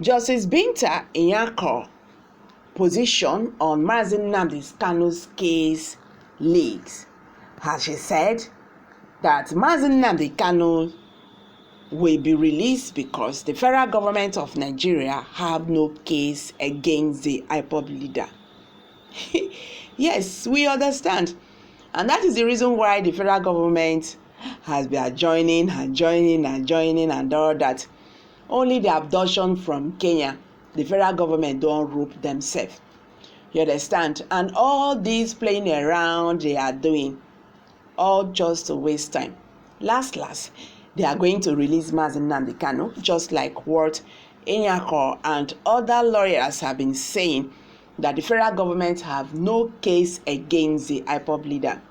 Justice Binta Nyako position on Nnamdi Kanu's case leaks, as she said that Nnamdi Kanu will be released because the federal government of Nigeria have no case against the IPOB leader. Yes, we understand. And that is the reason why the federal government has been adjoining and all that. Only the abduction from Kenya, the federal government don't rope themselves. You understand? And all this playing around they are doing, all just to waste time. Last, they are going to release Nnamdi Kanu, just like what Nyako and other lawyers have been saying, that the federal government have no case against the IPOB leader.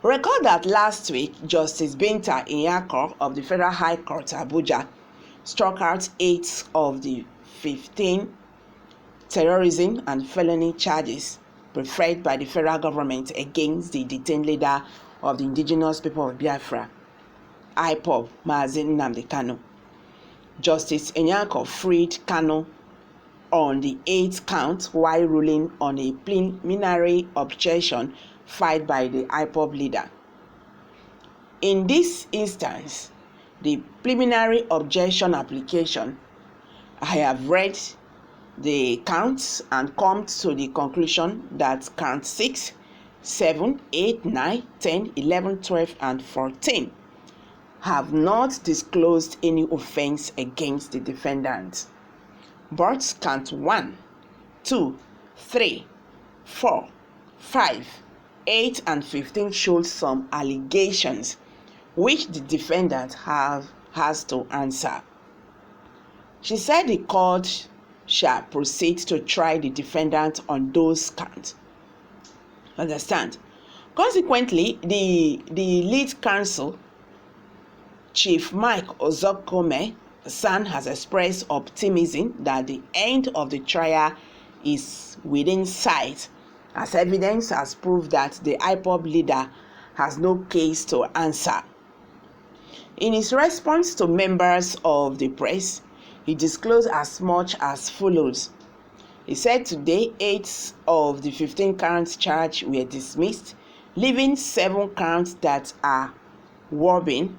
Recall that last week, Justice Binta Nyako of the Federal High Court, Abuja, struck out 8 of the 15 terrorism and felony charges preferred by the federal government against the detained leader of the indigenous people of Biafra, IPOB, Nnamdi Kanu. Justice Nyako freed Kanu on the 8th count while ruling on a preliminary objection filed by the IPOB leader. In this instance, the preliminary objection application, I have read the counts and come to the conclusion that count 6, 7, 8, 9, 10, 11, 12, and 14 have not disclosed any offense against the defendant. But count 1, 2, 3, 4, 5, 8, and 15 showed some allegations which the defendant has to answer. She said the court shall proceed to try the defendant on those counts. Understand? Consequently, the lead counsel, Chief Mike Ozokome San, has expressed optimism that the end of the trial is within sight, as evidence has proved that the IPOB leader has no case to answer. In his response to members of the press, he disclosed as much as follows. He said today 8 of the 15 counts charged were dismissed, leaving 7 counts that are wobbling.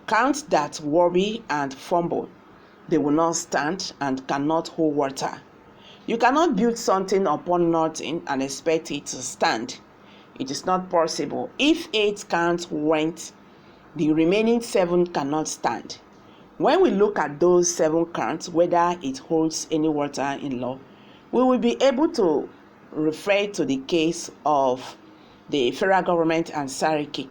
Counts that worry and fumble, they will not stand and cannot hold water. You cannot build something upon nothing and expect it to stand. It is not possible. If 8 counts went, the remaining 7 cannot stand. When we look at those 7 counts, whether it holds any water in law, we will be able to refer to the case of the federal government and Sariki,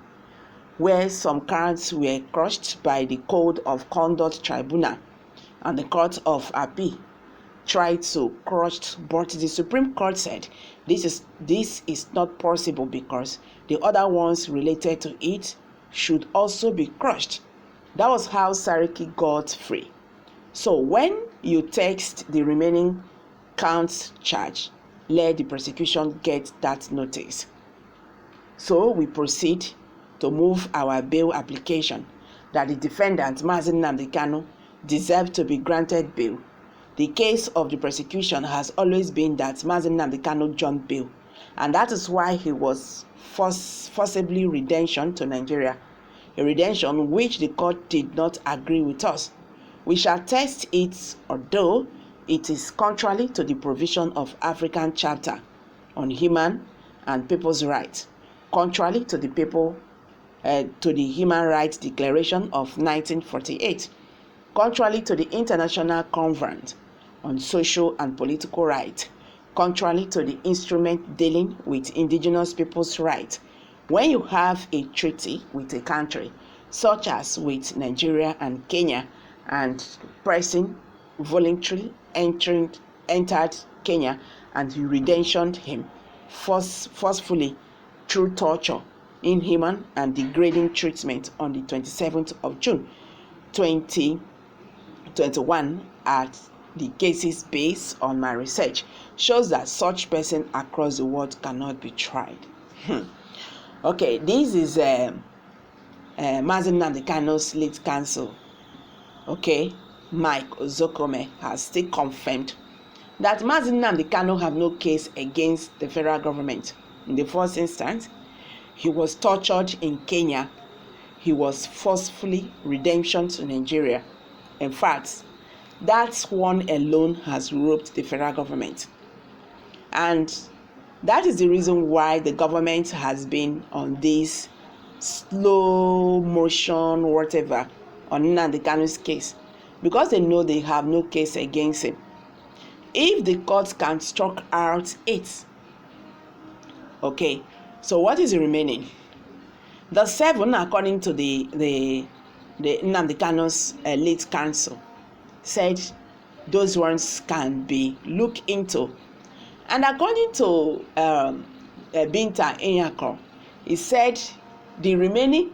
where some counts were crushed by the Code of Conduct Tribunal and the Court of Appeal tried to crush, but the Supreme Court said this is not possible because the other ones related to it should also be crushed. That was how Sariki got free. So when you text the remaining counts charge, let the prosecution get that notice. So we proceed to move our bail application that the defendant, Nnamdi Kanu, deserved to be granted bail. The case of the prosecution has always been that Nnamdi Kanu jumped bail, and that is why he was forcibly redemption to Nigeria, a redemption which the court did not agree with us. We shall test it, although it is contrary to the provision of African Charter on Human and People's Rights, contrary to the Human Rights Declaration of 1948, contrary to the International Covenant on Social and Political Rights, contrary to the instrument dealing with indigenous people's rights. When you have a treaty with a country, such as with Nigeria and Kenya, and person voluntarily entered Kenya and you redemptioned him forcefully through torture, inhuman and degrading treatment on the 27th of June 2021 at the cases based on my research shows that such person across the world cannot be tried. Okay, this is Nnamdi Kanu's lead counsel. Okay, Mike Ozokome has still confirmed that Mazi Nnamdi Kanu have no case against the federal government. In the first instance, he was tortured in Kenya. He was forcefully redemption to Nigeria. In fact, that one alone has roped the federal government. And that is the reason why the government has been on this slow motion, whatever, on Nnamdi Kanu's case, because they know they have no case against him. If the court can struck out it, okay, so what is remaining? The 7, according to the Nnamdi Kanu's elite council, said those ones can be looked into. And according to Binta Nyako, he said the remaining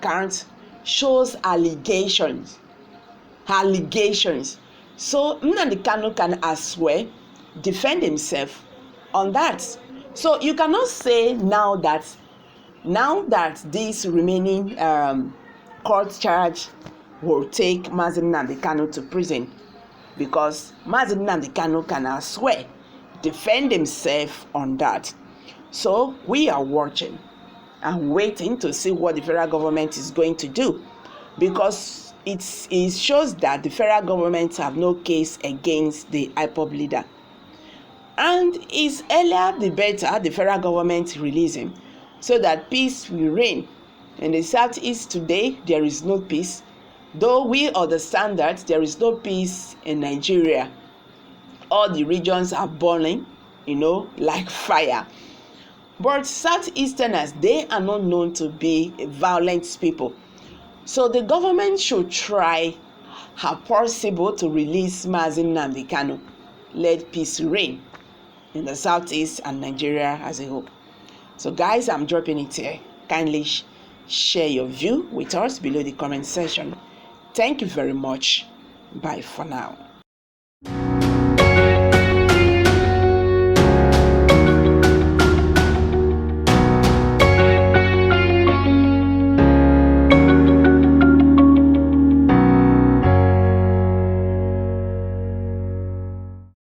count shows allegations. So Nnamdi Kanu can as well defend himself on that. So you cannot say now that this remaining court charge will take Mazi Nnamdi Kanu to prison, because Mazi Nnamdi Kanu can as well defend himself on that. So we are watching and waiting to see what the federal government is going to do, because it shows that the federal government have no case against the IPOB leader. And it's earlier the better the federal government release him, so that peace will reign. In the southeast today, there is no peace, though we understand that there is no peace in Nigeria. All the regions are burning, like fire. But Southeasterners, they are not known to be violent people. So the government should try how possible to release Mazi Nnamdi Kanu. Let peace reign in the Southeast and Nigeria as a whole. So guys, I'm dropping it here. Kindly share your view with us below the comment section. Thank you very much. Bye for now.